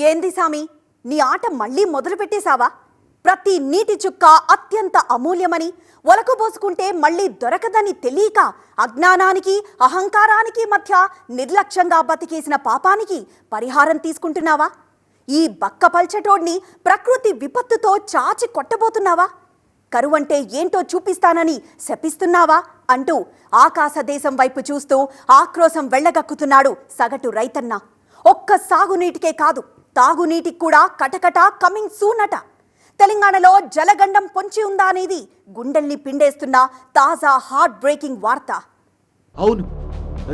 ఏంది సామి, నీ ఆట మళ్ళీ మొదలు పెట్టేశావా? ప్రతి నీటి చుక్క అత్యంత అమూల్యమని ఒలకబోసుకుంటే మళ్ళీ దొరకదని తెలియక అజ్ఞానానికి అహంకారానికి మధ్య నిర్లక్ష్యంగా బతికేసిన పాపానికి పరిహారం తీసుకుంటున్నావా? ఈ బక్కపల్చటోడ్ని ప్రకృతి విపత్తుతో చాచి కొట్టబోతున్నావా? కరువంటే ఏంటో చూపిస్తానని శపిస్తున్నావా అంటూ ఆకాశ దేశం వైపు చూస్తూ ఆక్రోశం వెళ్ళగక్కుతున్నాడు సగటు రైతన్న. ఒక్క సాగునీటికే కాదు, తాగునీటికి కూడా కటకట కమింగ్ సూన్ అట. తెలంగాణలో జలగండం పొంచి ఉందా అనేది గుండెల్ని పిండేస్తున్న తాజా హార్ట్ బ్రేకింగ్ వార్త. అవును,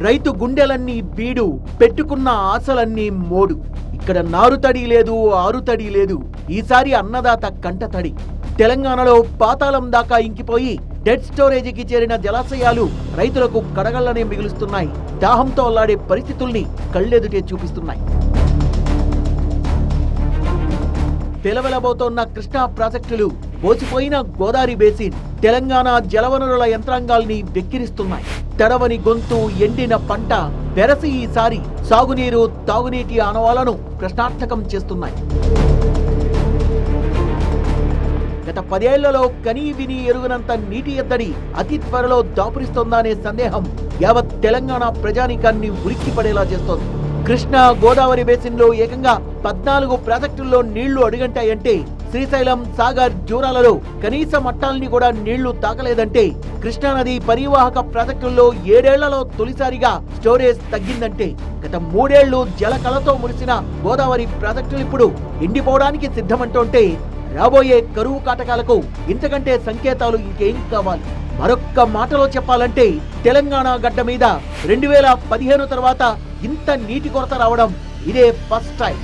రైతు గుండెలన్నీ బీడు, పెట్టుకున్న ఆశలన్నీ మోడు. ఇక్కడ నారుతడి లేదు, ఆరుతడి లేదు. ఈసారి అన్నదాత కంటతడి. తెలంగాణలో పాతాళం దాకా ఇంకిపోయి డెడ్ స్టోరేజీకి చేరిన జలాశయాలు రైతులకు కడగళ్లనే మిగులుస్తున్నాయి. దాహంతో అల్లాడే పరిస్థితుల్ని కళ్ళెదుటే చూపిస్తున్నాయి. తెలవెలబోతోన్న కృష్ణా ప్రాజెక్టులు, పోసిపోయిన గోదావరి బేసిన్ తెలంగాణ జలవనరుల యంత్రాంగాల్ని వెక్కిరిస్తున్నాయి. తడవని గొంతు, ఎండిన పంట బెరసి ఈసారి సాగునీరు, తాగునీటి ఆనవాలను ప్రశ్నార్థకం చేస్తున్నాయి. గత 10 ఏళ్లలో కనీ విని ఎరుగనంత నీటి ఎద్దడి అతి త్వరలో దాపురిస్తోందనే సందేహం యావత్ తెలంగాణ ప్రజానీకాన్ని ఉలిక్కిపడేలా చేస్తోంది. కృష్ణా, గోదావరి బేసిన్లో ఏకంగా 14 ప్రాజెక్టుల్లో నీళ్లు అడుగంటాయంటే, శ్రీశైలం, సాగర్, జూరాలలో కనీస మట్టాల్ని కూడా నీళ్లు తాకలేదంటే, కృష్ణానది పరివాహక ప్రాజెక్టుల్లో 7 ఏళ్లలో తొలిసారిగా స్టోరేజ్ తగ్గిందంటే, గత 3 ఏళ్లు జల కళతో మురిసిన గోదావరి ప్రాజెక్టులు ఇప్పుడు ఎండిపోవడానికి సిద్ధమంటుంటే, రాబోయే కరువు కాటకాలకు ఇంతకంటే సంకేతాలు ఇంకేం కావాలి? మరొక్క మాటలో చెప్పాలంటే, తెలంగాణ గడ్డ మీద 2015 తర్వాత ఇంత నీటి కొరత రావడం ఇదే ఫస్ట్ టైం.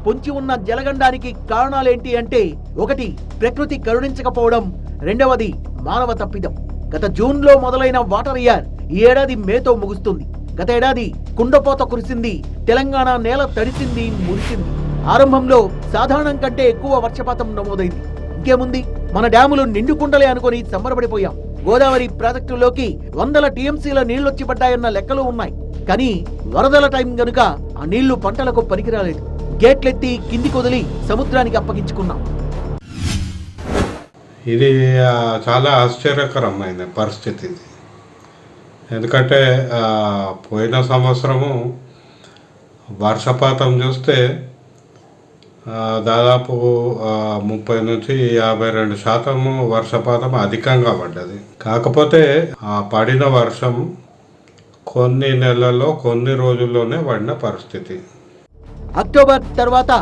పొంచి ఉన్న జలగండానికి కారణాలేంటి అంటే, 1 ప్రకృతి కరుణించకపోవడం, 2వది మానవ తప్పిదం. గత జూన్లో మొదలైన వాటర్ ఇయర్ ఈ ఏడాది మేతో ముగుస్తుంది. గత ఏడాది కుండపోత కురిసింది, తెలంగాణ నేల తడిసింది, మురిసింది. ఆరంభంలో సాధారణం కంటే ఎక్కువ వర్షపాతం నమోదైంది. ఇంకేముంది, మన డ్యాములు నిండుకుండలే అనుకుని సంబరపడిపోయాం. గోదావరి ప్రాజెక్టులోకి 100 టీఎంసీల నీళ్లొచ్చి పడ్డాయన్న లెక్కలు ఉన్నాయి. కానీ వరదల టైం గనుక ఆ నీళ్లు పంటలకు పనికిరాలేదు. గేట్లెత్తి కిందికి వదిలి సముద్రానికి అప్పగించుకున్నాం. ఇది చాలా ఆశ్చర్యకరమైన పరిస్థితి ఇది. ఎందుకంటే పోయిన సంవత్సరము వర్షపాతం చూస్తే దాదాపు 30 నుంచి 52% వర్షపాతం అధికంగా పడ్డది. కాకపోతే ఆ పడిన వర్షం కొన్ని నెలల్లో, కొన్ని రోజుల్లోనే పడిన పరిస్థితి. అక్టోబర్ తర్వాత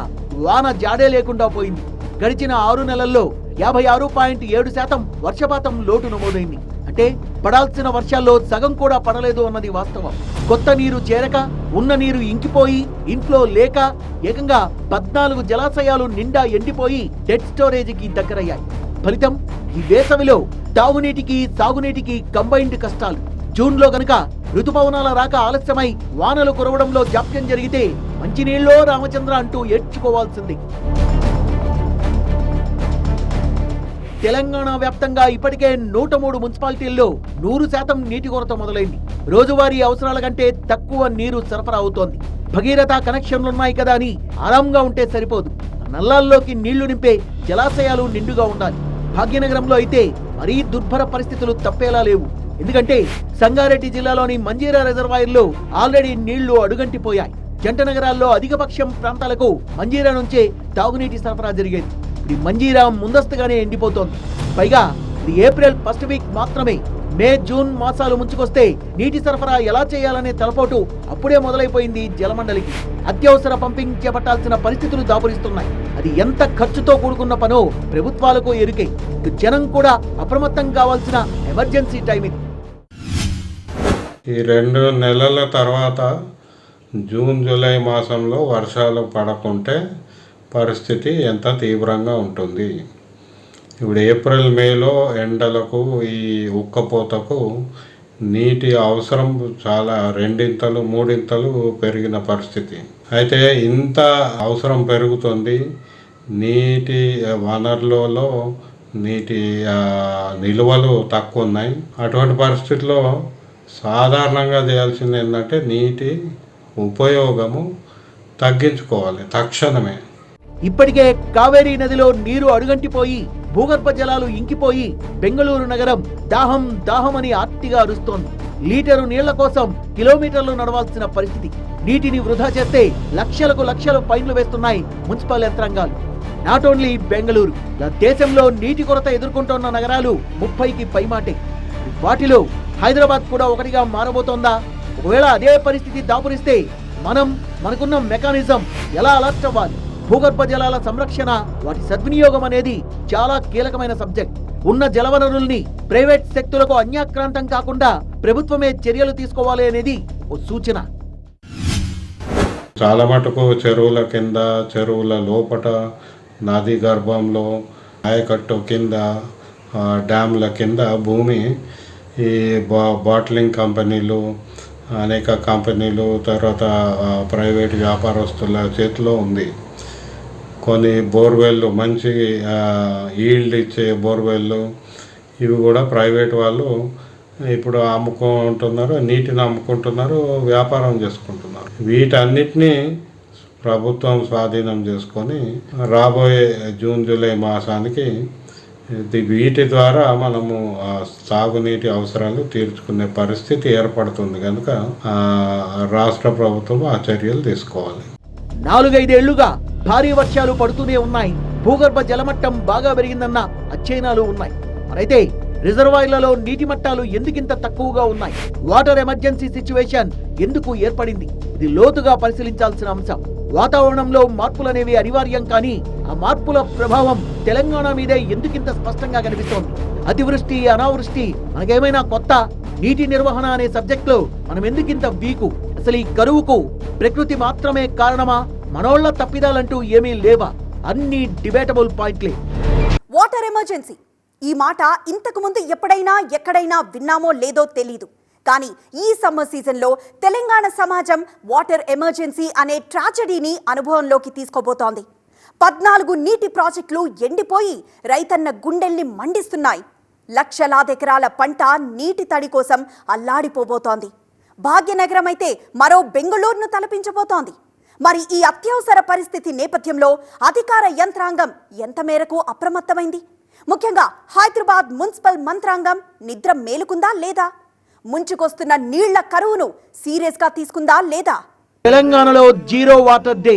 వాన జాడే లేకుండా పోయింది. గడిచిన 6 నెలల్లో 56.7% వర్షపాతం లోటు నమోదైంది. అంటే పడాల్సిన వర్షాల్లో సగం కూడా పడలేదు అన్నది వాస్తవం. కొత్త నీరు చేరక, ఉన్న నీరు ఇంకిపోయి, ఇంట్లో లేక ఏకంగా 14 జలాశయాలు నిండా ఎండిపోయి డెడ్ స్టోరేజీకి దగ్గరయ్యాయి. ఫలితం, ఈ వేసవిలో తాగునీటికి, సాగునీటికి కంబైన్డ్ కష్టాలు. జూన్లో గనుక ఋతుపవనాల రాక ఆలస్యమై వానలు కురవడంలో జాప్యం జరిగితే మంచినీళ్ళో రామచంద్ర అంటూ ఏడ్చుకోవాల్సింది. తెలంగాణ వ్యాప్తంగా ఇప్పటికే 103 మున్సిపాలిటీల్లో 100% నీటి కొరత మొదలైంది. రోజువారీ అవసరాల కంటే తక్కువ నీరు సరఫరా అవుతోంది. భగీరథ కనెక్షన్లున్నాయి కదా అని ఆరాంగా ఉంటే సరిపోదు. నల్లాల్లోకి నీళ్లు నింపే జలాశయాలు నిండుగా ఉండాలి. భాగ్యనగరంలో అయితే మరీ దుర్భర పరిస్థితులు తప్పేలా లేవు. ఎందుకంటే సంగారెడ్డి జిల్లాలోని మంజీరా రిజర్వాయర్లో ఆల్రెడీ నీళ్లు అడుగంటిపోయాయి. జంట నగరాల్లో అధికపక్షం ప్రాంతాలకు మంజీరా నుంచే తాగునీటి సరఫరా జరిగేది. ఇప్పుడు మంజీరా ముందస్తుగానే ఎండిపోతోంది. పైగా ఇది ఏప్రిల్ ఫస్ట్ వీక్ మాత్రమే. మే, జూన్ మాసాలు ముంచుకొస్తే నీటి సరఫరా ఎలా చేయాలనే తలపోటు అప్పుడే మొదలైపోయింది జలమండలికి. అత్యవసర పంపింగ్ చేపట్టాల్సిన పరిస్థితులు దాపురిస్తున్నాయి. అది ఎంత ఖర్చుతో కూడుకున్న పనో ప్రభుత్వాలకు ఎరుకే. జనం కూడా అప్రమత్తం కావాల్సిన ఎమర్జెన్సీ టైం ఇది. ఈ 2 నెలల తర్వాత జూన్, జూలై మాసంలో వర్షాలు పడకుంటే పరిస్థితి ఎంత తీవ్రంగా ఉంటుంది. ఇప్పుడు ఏప్రిల్, మేలో ఎండలకు, ఈ ఉక్కపోతకు నీటి అవసరం చాలా 2 3 పెరిగిన పరిస్థితి. అయితే ఇంత అవసరం పెరుగుతుంది. నీటి వనరులలో నీటి నిల్వలు తక్కువ ఉన్నాయి. అటువంటి పరిస్థితుల్లో సాధారణంగా చేయాల్సింది ఏంటంటే నీటి ఉపయోగము తగ్గించుకోవాలి తక్షణమే. ఇప్పటికే కావేరీ నదిలో నీరు అడుగంటిపోయి భూగర్భ జలాలు ఇంకిపోయి బెంగళూరు నగరం దాహం దాహం అని ఆర్తిగా అరుస్తోంది. లీటరు నీళ్ల కోసం కిలోమీటర్లు నడవాల్సిన పరిస్థితి. నీటిని వృధా చేస్తే లక్షలకు లక్షలు ఫైన్లు వేస్తున్నాయి మున్సిపల్ యంత్రాంగాలు. నాట్ ఓన్లీ బెంగళూరు, దేశంలో నీటి కొరత ఎదుర్కొంటున్న నగరాలు 30కి పైమాటే. వాటిలో హైదరాబాద్ కూడా ఒకటిగా మారబోతోందా? ఒకవేళ అదే పరిస్థితి దాపురిస్తే మనకున్న మెకానిజం ఎలా అలర్ట్ అవ్వాలి? భూగర్భ జలాల సంరక్షణ, వాటి సద్వినియోగం అనేది చాలా కీలకమైన సబ్జెక్ట్. ఉన్న జలవనరుల్ని ప్రైవేట్ శక్తులకు అన్యాక్రాంతం కాకుండా ప్రభుత్వమే చర్యలు తీసుకోవాలి అనేది ఓ సూచన. చాలా మటుకు చెరువుల కింద, చెరువుల లోపట, నది గర్భంలో, ఆయకట్టు కింద, డ్యామ్ల కింద భూమి ఈ బాటిలింగ్ కంపెనీలు, అనేక కంపెనీలు, తర్వాత ప్రైవేట్ వ్యాపారస్తుల చేతిలో ఉంది. కొన్ని బోర్వెల్లు, మంచి ఈల్డ్ ఇచ్చే బోర్వెల్లు, ఇవి కూడా ప్రైవేట్ వాళ్ళు ఇప్పుడు అమ్ముకుంటున్నారు, నీటిని అమ్ముకుంటున్నారు, వ్యాపారం చేసుకుంటున్నారు. వీటన్నిటినీ ప్రభుత్వం స్వాధీనం చేసుకొని రాబోయే జూన్ జూలై మాసానికి వీటి ద్వారా మనము సాగునీటి అవసరాలు తీర్చుకునే పరిస్థితి ఏర్పడుతుంది. కనుక రాష్ట్ర ప్రభుత్వం ఆ చర్యలు తీసుకోవాలి. 4-5 ఏళ్లుగా భారీ వర్షాలు పడుతూనే ఉన్నాయి. భూగర్భ జలమట్టం బాగా పెరిగిందన్న అధ్యయనాలు ఉన్నాయి. మరైతే రిజర్వాయర్లలో నీటి మట్టాలు ఎందుకింత తక్కువగా ఉన్నాయి? వాటర్ ఎమర్జెన్సీ సిచ్యువేషన్ ఎందుకు ఏర్పడింది? ఇది లోతుగా పరిశీలించాల్సిన అంశం. వాతావరణంలో మార్పులనేవి అనివార్యం, కానీ ఆ మార్పుల ప్రభావం తెలంగాణ మీదే ఎందుకింత స్పష్టంగా కనిపిస్తోంది? అతివృష్టి, అనావృష్టి మనకేమైనా కొత్త? నీటి నిర్వహణ అనే సబ్జెక్ట్ లో మనం ఎందుకింత వీకు? అసలు ఈ కరువుకు ప్రకృతి మాత్రమే కారణమా? మనోళ్ల తప్పిదాలంటూ ఏమీ లేవా? అన్ని డిబేటబుల్ పాయింట్లే. వాటర్ ఎమర్జెన్సీ ఈ మాట ఇంతకు ముందు ఎప్పుడైనా ఎక్కడైనా విన్నామో లేదో తెలీదు. కానీ ఈ సమ్మర్ సీజన్లో తెలంగాణ సమాజం వాటర్ ఎమర్జెన్సీ అనే ట్రాజడీని అనుభవంలోకి తీసుకోబోతోంది. 14 నీటి ప్రాజెక్టులు ఎండిపోయి రైతన్న గుండెల్ని మండిస్తున్నాయి. లక్షలాది ఎకరాల పంట నీటి తడి కోసం అల్లాడిపోబోతోంది. భాగ్యనగరం అయితే మరో బెంగళూరును తలపించబోతోంది. మరి ఈ అత్యవసర పరిస్థితి నేపథ్యంలో అధికార యంత్రాంగం ఎంత మేరకు అప్రమత్తమైంది? ముఖ్యంగా హైదరాబాద్ మున్సిపల్ మంత్రాంగం నిద్ర మేలుకుందా లేదా? ముంచుకొస్తున్న నీళ్ల కరువును సీరియస్ గా తీసుకుందా లేదా? తెలంగాణలో జీరో వాటర్ డే.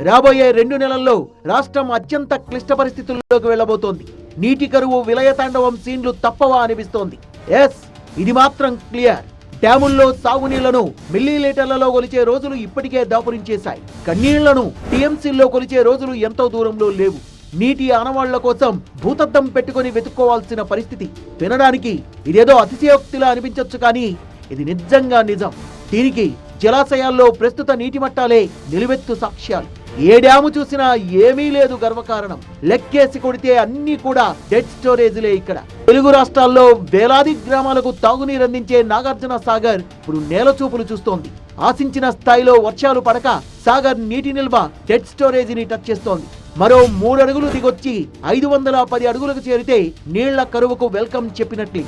రాబోయే 2 నెలల్లో రాష్ట్రం అత్యంత క్లిష్ట పరిస్థితుల్లోకి వెళ్లబోతోంది. నీటి కరువు, విలయతాండవం సీన్లు తప్పవా అనిపిస్తోంది. ఎస్, ఇది మాత్రం క్లియర్. డ్యాముల్లో సాగునీళ్లను మిల్లీలీటర్లలో కొలిచే రోజులు ఇప్పటికే దాపురించేశాయి. కన్నీళ్లను టీఎంసీల్లో కొలిచే రోజులు ఎంతో దూరంలో లేవు. నీటి ఆనవాళ్ల కోసం భూతద్దం పెట్టుకుని వెతుక్కోవాల్సిన పరిస్థితి. వినడానికి ఇదేదో అతిశయోక్తిలా అనిపించవచ్చు, కానీ ఇది నిజంగా నిజం. దీనికి జలాశయాల్లో ప్రస్తుత నీటి మట్టాలే నిలువెత్తు సాక్ష్యాలు. ఏ డ్యాము చూసినా ఏమీ లేదు గర్వకారణం. లెక్కేసి కొడితే అన్ని కూడా డెడ్ స్టోరేజ్లే. ఇక్కడ తెలుగు రాష్ట్రాల్లో వేలాది గ్రామాలకు తాగునీరు అందించే నాగార్జున సాగర్ ఇప్పుడు నేల చూపులు చూస్తోంది. ఆశించిన స్థాయిలో వర్షాలు పడక సాగర్ నీటి నిల్వ డెడ్ స్టోరేజ్ ని టచ్ చేస్తోంది. మరో 3 అడుగులు దిగొచ్చి 510 అడుగులకు చేరితే నీళ్ల కరువుకు వెల్కమ్ చెప్పినట్లే.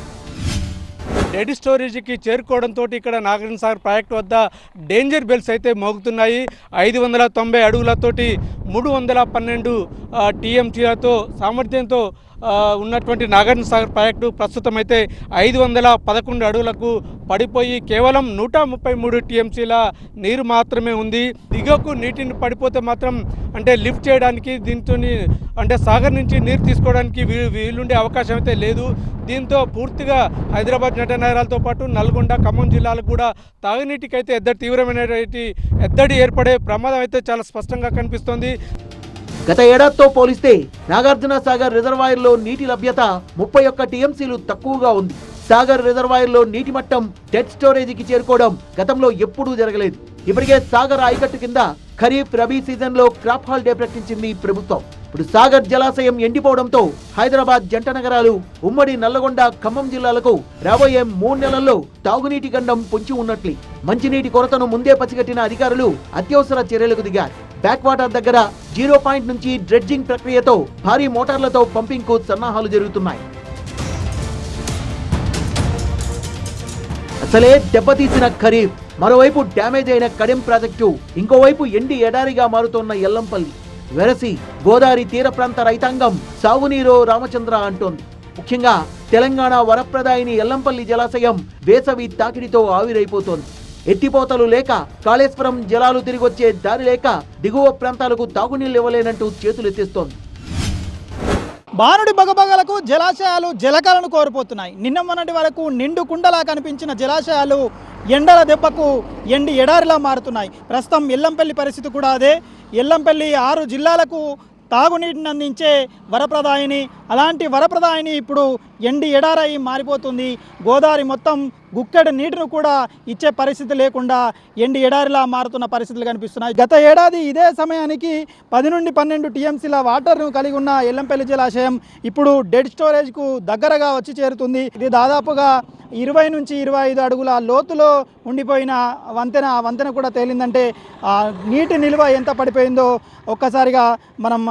డెడ్ స్టోరేజ్కి చేరుకోవడంతో ఇక్కడ నాగార్జున సాగర్ ప్రాజెక్టు వద్ద డేంజర్ బెల్స్ అయితే మోగుతున్నాయి. 590 అడుగులతోటి 312 టీఎంసీలతో సామర్థ్యంతో ఉన్నటువంటి నాగార్జున సాగర్ ప్రాజెక్టు ప్రస్తుతం అయితే 511 అడుగులకు పడిపోయి కేవలం 133 టీఎంసీల నీరు మాత్రమే ఉంది. దిగువకు నీటిని పడిపోతే మాత్రం అంటే లిఫ్ట్ చేయడానికి, దీంతో అంటే సాగర్ నుంచి నీరు తీసుకోవడానికి వీలుండే అవకాశం అయితే లేదు. దీంతో పూర్తిగా హైదరాబాద్ జంట నగరాలతో పాటు నల్గొండ, ఖమ్మం జిల్లాలకు కూడా తాగునీటికి అయితే తీవ్రమైనటువంటి ఎద్దడి ఏర్పడే ప్రమాదం అయితే చాలా స్పష్టంగా కనిపిస్తోంది. గత ఏడాదితో పోలిస్తే నాగార్జున సాగర్ రిజర్వాయర్లో నీటి లభ్యత 31 టీఎంసీలు తక్కువగా ఉంది. సాగర్ రిజర్వాయర్లో నీటి మట్టం డెడ్ స్టోరేజీకి చేరుకోవడం గతంలో ఎప్పుడూ జరగలేదు. ఇప్పటికే సాగర్ ఆయకట్టు కింద ఖరీఫ్, రబీ సీజన్లో క్రాప్ హాలిడే ప్రకటించింది ప్రభుత్వం. ఇప్పుడు సాగర్ జలాశయం ఎండిపోవడంతో హైదరాబాద్ జంట నగరాలు, ఉమ్మడి నల్లగొండ, ఖమ్మం జిల్లాలకు రాబోయే 3 నెలల్లో తాగునీటి గండం పొంచి ఉన్నట్లే. మంచినీటి కొరతను ముందే పసిగట్టిన అధికారులు అత్యవసర చర్యలకు దిగారు. బ్యాక్ వాటర్ దగ్గర 0 పాయింట్ నుంచి డ్రెడ్జింగ్ ప్రక్రియతో భారీ మోటార్లతో పంపింగ్ కు సన్నాహాలు జరుగుతున్నాయి. అసలే దెబ్బతీసిన ఖరీఫ్ మరోవైపు డ్యామేజ్ అయిన కడెం ప్రాజెక్టు, ఇంకోవైపు ఎండి ఎడారిగా మారుతోన్న ఎల్లంపల్లి. వెరసి గోదావరి తీర ప్రాంత రైతాంగం సాగునీరో రామచంద్ర అంటోంది. ముఖ్యంగా తెలంగాణ వరప్రదాయిని ఎల్లంపల్లి జలాశయం వేసవి తాకిడితో ఆవిరైపోతోంది. ఎత్తిపోతలు లేక, కాళేశ్వరం జలాలు తిరిగొచ్చే దారి లేక దిగువ ప్రాంతాలకు తాగునీళ్లు ఇవ్వలేనంటూ చేతులెత్తేస్తోంది. బానుడి బగబగలకు జలాశయాలు జలకలను కోల్పోతున్నాయి. నిన్న మొన్నటి వరకు నిండు కుండలా కనిపించిన జలాశయాలు ఎండల దెబ్బకు ఎండి ఎడారిలా మారుతున్నాయి. ప్రస్తుతం ఎల్లంపల్లి పరిస్థితి కూడా అదే. ఎల్లంపల్లి 6 జిల్లాలకు తాగునీటిని అందించే వరప్రదాయిని, అలాంటి వరప్రదాయిని ఇప్పుడు ఎండి ఎడారై మారిపోతుంది. గోదావరి మొత్తం గుక్కెడు నీటిని కూడా ఇచ్చే పరిస్థితి లేకుండా ఎండి ఎడారిలా మారుతున్న పరిస్థితులు కనిపిస్తున్నాయి. గత ఏడాది ఇదే సమయానికి 10 నుండి 12 టీఎంసీల వాటర్ను కలిగి ఉన్న ఎల్లంపల్లి జలాశయం ఇప్పుడు డెడ్ స్టోరేజ్కు దగ్గరగా వచ్చి చేరుతుంది. ఇది దాదాపుగా 20 నుంచి 25 అడుగుల లోతులో ఉండిపోయిన వంతెన కూడా తేలిందంటే నీటి నిల్వ ఎంత పడిపోయిందో ఒక్కసారిగా మనం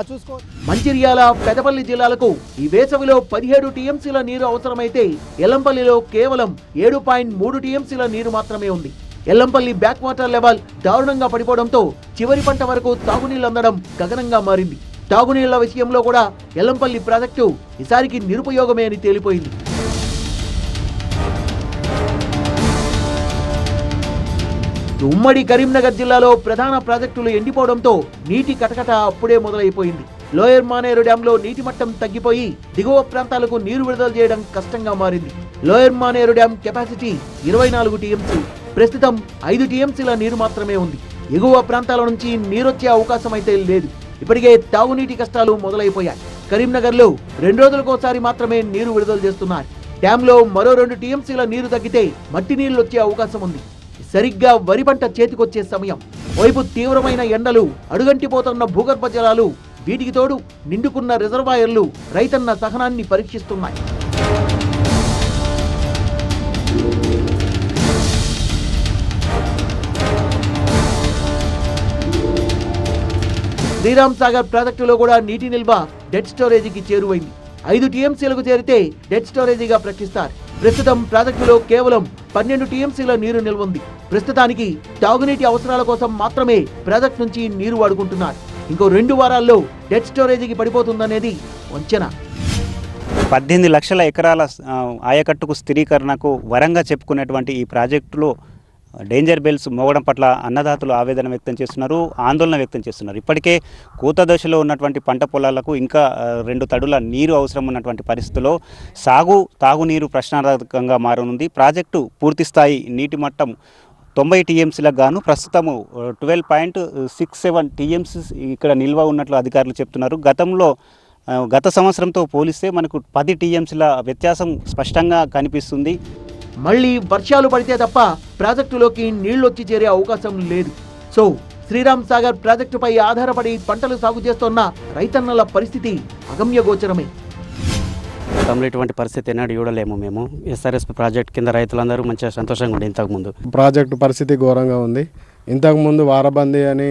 చూసుకోవచ్చు. మంచిర్యాల, పెదపల్లి జిల్లాలకు ఈ వేసవిలో 17 టీఎంసీల నీరు అవసరమైతే ఎల్లంపల్లిలో కేవలం 7.3 టీఎంసీల నీరు మాత్రమే ఉంది. ఎల్లంపల్లి బ్యాక్ వాటర్ లెవెల్ దారుణంగా పడిపోవడంతో చివరి పంట వరకు తాగునీళ్లు అందడం గగనంగా మారింది. తాగునీళ్ల విషయంలో కూడా ఎల్లంపల్లి ప్రాజెక్టు ఈసారికి నిరుపయోగమే అని తేలిపోయింది. ఉమ్మడి కరీంనగర్ జిల్లాలో ప్రధాన ప్రాజెక్టులు ఎండిపోవడంతో నీటి కటకట అప్పుడే మొదలైపోయింది. లోయర్ మానేరు డ్యాంలో నీటి మట్టం తగ్గిపోయి దిగువ ప్రాంతాలకు నీరు విడుదల చేయడం కష్టంగా మారింది. Lower Maneru dam capacity 24 TMC. ప్రస్తుతం 5 టీఎంసీల నీరు మాత్రమే ఉంది. ఎగువ ప్రాంతాల నుంచి నీరొచ్చే అవకాశం అయితే లేదు. ఇప్పటికే తాగునీటి కష్టాలు మొదలైపోయాయి. కరీంనగర్లో 2 రోజులకోసారి మాత్రమే నీరు విడుదల చేస్తున్నారు. డ్యాంలో మరో 2 టీఎంసీల నీరు తగ్గితే మట్టి నీళ్లు వచ్చే అవకాశం ఉంది. సరిగ్గా వరి పంట చేతికొచ్చే సమయం. వైపు తీవ్రమైన ఎండలు, అడుగంటిపోతున్న భూగర్భ జలాలు, వీటికి తోడు నిండుకున్న రిజర్వాయర్లు రైతన్న సహనాన్ని పరీక్షిస్తున్నాయి. శ్రీరామ్ సాగర్ ప్రాజెక్టులో కూడా నీటి నిల్వ డెడ్ స్టోరేజీకి చేరువైంది. 5 టీఎంసీలకు చేరితే డెడ్ స్టోరేజీగా ప్రకటిస్తారు. ప్రస్తుతం ప్రాజెక్టులో కేవలం 12 టీఎంసీల నీరు నిల్వంది. ప్రస్తుతానికి తాగునీటి అవసరాల కోసం మాత్రమే ప్రాజెక్టు నుంచి నీరు వాడుకుంటున్నారు. ఇంకో 2 వారాల్లో డెడ్ స్టోరేజీకి పడిపోతుందనేది అంచనా. 18 లక్షల ఎకరాల ఆయకట్టుకు స్థిరీకరణకు వరంగా చెప్పుకునేటువంటి ఈ ప్రాజెక్టులో డేంజర్ బెల్స్ మోగడం పట్ల అన్నదాతలు ఆవేదన వ్యక్తం చేస్తున్నారు, ఆందోళన వ్యక్తం చేస్తున్నారు. ఇప్పటికే కోత దశలో ఉన్నటువంటి పంట పొలాలకు ఇంకా 2 తడుల నీరు అవసరం ఉన్నటువంటి పరిస్థితుల్లో తాగునీరు ప్రశ్నార్థకంగా మారనుంది. ప్రాజెక్టు పూర్తిస్థాయి నీటి మట్టం 90 టీఎంసీలకు గాను ప్రస్తుతము 12.67 టీఎంసీ ఇక్కడ నిల్వ ఉన్నట్లు అధికారులు చెప్తున్నారు. గత సంవత్సరంతో పోలిస్తే మనకు 10 టీఎంసీల వ్యత్యాసం స్పష్టంగా కనిపిస్తుంది. మళ్లీ వర్షాలు పడితే తప్ప ప్రాజెక్టులోకి నీళ్లొచ్చి చేరే అవకాశం లేదు. సో శ్రీరామ్ సాగర్ ప్రాజెక్టుపై ఆధారపడి పంటలు సాగు చేస్తున్న రైతన్నల పరిస్థితి అగమ్యగోచరమే. గతంలో ఇటువంటి పరిస్థితి ఎన్నడూ చూడలేము. మేము ఎస్ఆర్ఎస్ ప్రాజెక్ట్ కింద రైతులందరూ మంచిగా సంతోషంగా ఉండే. ఇంతకుముందు ప్రాజెక్టు పరిస్థితి ఘోరంగా ఉంది. ఇంతకుముందు వారబందీ అని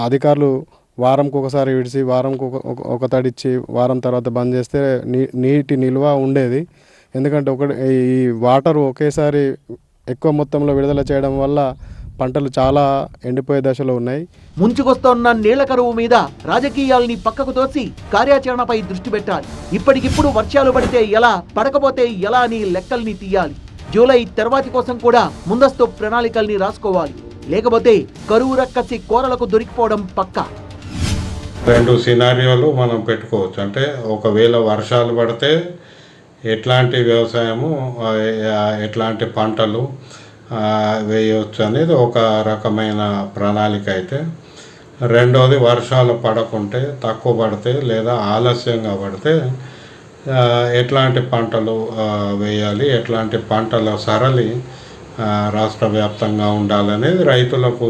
అధికారులు వారంకి ఒకసారి విడిచి వారంకి ఒక తడిచ్చి వారం తర్వాత బంద్ చేస్తే నీటి నిల్వ ఉండేది. ఎందుకంటే ఈ వాటర్ ఒకేసారి ఎక్కువ మొత్తంలో విడుదల చేయడం వల్ల పంటలు చాలా ఎండిపోయే దశలో ఉన్నాయి. ముంచుకొస్తోన్న నీళ్ల కరువు మీద రాజకీయాల్ని పక్కకు తోసి కార్యాచరణపై దృష్టి పెట్టాలి. ఇప్పటికిప్పుడు వర్షాలు పడితే ఎలా, పడకపోతే ఎలా అని లెక్కల్ని తీయాలి. జూలై తర్వాతి కోసం కూడా ముందస్తు ప్రణాళికల్ని రాసుకోవాలి. లేకపోతే కరువు రక్కసి కోరలకు దొరికిపోవడం పక్కా. 2 సినారియోలు మనం పెట్టుకోవచ్చు. అంటే ఒకవేళ వర్షాలు పడితే ఎట్లాంటి వ్యవసాయము, ఎట్లాంటి పంటలు వేయవచ్చు అనేది ఒక రకమైన ప్రణాళిక అయితే, రెండోది వర్షాలు పడకుంటే, తక్కువ పడితే లేదా ఆలస్యంగా పడితే ఎట్లాంటి పంటలు వేయాలి, ఎట్లాంటి పంటల సరళి రాష్ట్ర వ్యాప్తంగా ఉండాలనేది రైతులకు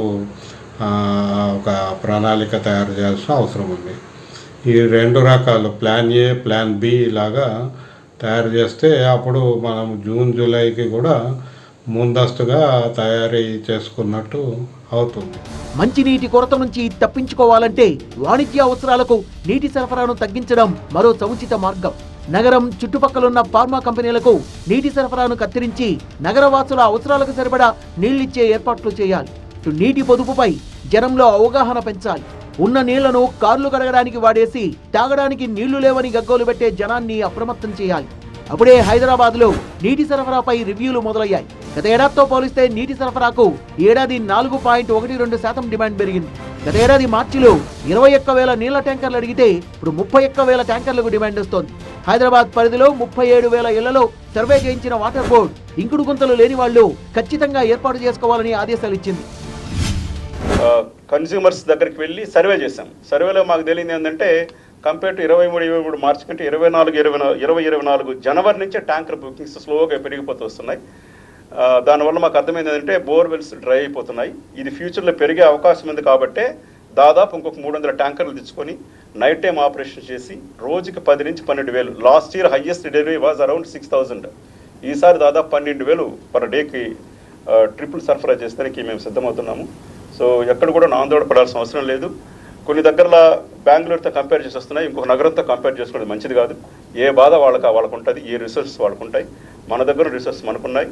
ఒక ప్రణాళిక తయారు చేయాల్సిన అవసరం ఉంది. ఈ 2 రకాలు ప్లాన్ ఏ, ప్లాన్ బి లాగా తయారు చేస్తే అప్పుడు మనం జూన్ జూలైకి కూడా ముందస్తుగా తయారీ చేసుకున్నట్టు అవుతుంది. మంచినీటి కొరత నుంచి తప్పించుకోవాలంటే వాణిజ్య అవసరాలకు నీటి సరఫరాను తగ్గించడం మరో సముచిత మార్గం. నగరం చుట్టుపక్కలున్న ఫార్మా కంపెనీలకు నీటి సరఫరాను కత్తిరించి నగరవాసుల అవసరాలకు సరిపడా నీళ్లిచ్చే ఏర్పాట్లు చేయాలి. నీటి పొదుపుపై జనంలో అవగాహన పెంచాలి. ఉన్న నీళ్లను కార్లు కడగడానికి వాడేసి తాగడానికి నీళ్లు లేవని గగ్గోలు పెట్టే జనాన్ని అప్రమత్తం చేయాలి. అప్పుడే హైదరాబాద్లో నీటి సరఫరాపై రివ్యూలు మొదలయ్యాయి. గత ఏడాదితో పోలిస్తే నీటి సరఫరాకు ఏడాది 4.12% డిమాండ్ పెరిగింది. గత ఏడాది మార్చిలో 21,000 నీళ్ల ట్యాంకర్లు అడిగితే ఇప్పుడు 31,000 ట్యాంకర్లకు డిమాండ్ వస్తోంది. హైదరాబాద్ పరిధిలో 37,000 ఇళ్లలో సర్వే చేయించిన వాటర్ బోర్డు ఇంకుడు గుంతలు లేని వాళ్ళు ఖచ్చితంగా ఏర్పాటు చేసుకోవాలని ఆదేశాలు ఇచ్చింది. కన్స్యూమర్స్ దగ్గరికి వెళ్ళి సర్వే చేశాం. సర్వేలో మాకు తెలియదు ఏంటంటే కంపేర్ టు 23 మార్చి కంటే 24 జనవరి నుంచే ట్యాంకర్ బుకింగ్స్ స్లోగా పెరిగిపోతూ వస్తున్నాయి. దానివల్ల మాకు అర్థమైంది ఏంటంటే బోర్వెల్స్ డ్రై అయిపోతున్నాయి. ఇది ఫ్యూచర్లో పెరిగే అవకాశం ఉంది కాబట్టి దాదాపు ఇంకొక 300 ట్యాంకర్లు తెచ్చుకొని నైట్ టైం ఆపరేషన్ చేసి రోజుకి 10 నుంచి 12,000. Last year highest delivery was around 6,000. ఈసారి దాదాపు 12,000 పర్ డేకి ట్రిపుల్ సరఫరా చేస్తానికి మేము సిద్ధమవుతున్నాము. సో ఎక్కడ కూడా ఆందోళన పడాల్సిన అవసరం లేదు. కొన్ని దగ్గరలో బెంగళూరుతో కంపేర్ చేసి వస్తున్నాయి, ఇంకొక నగరంతో కంపేర్ చేసుకోవడం మంచిది కాదు. ఏ బాధ వాళ్ళకు ఉంటుంది, ఏ రిసోర్సెస్ వాళ్ళకు ఉంటాయి. మన దగ్గర రిసోర్సెస్ మనకున్నాయి.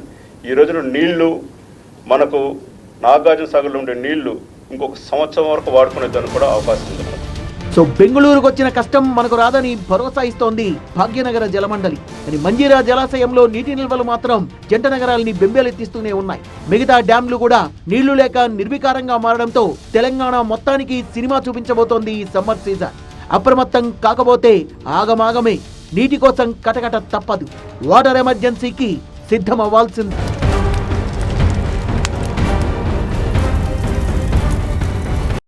ఈ రోజున నీళ్లు మనకు నాగార్జున సాగర్లో ఉండే నీళ్లు ఇంకొక సంవత్సరం వరకు వాడుకునేదానికి కూడా అవకాశం ఉంది. సో బెంగళూరుకు వచ్చిన కష్టం మనకు రాదని భరోసా ఇస్తోంది భాగ్యనగర జలమండలి. కానీ మంజీరా జలాశయంలో నీటి నిల్వలు మాత్రం జంట నగరాల్ని బెంబేలెత్తిస్తూనే ఉన్నాయి. మిగతా డ్యాంలు కూడా నీళ్లు లేక నిర్వికారంగా మారడంతో తెలంగాణ మొత్తానికి సినిమా చూపించబోతోంది ఈ సమ్మర్ సీజన్. అప్రమత్తం కాకపోతే ఆగమాగమే. నీటి కోసం కటకట తప్పదు. వాటర్ ఎమర్జెన్సీకి సిద్ధమవ్వాల్సింది.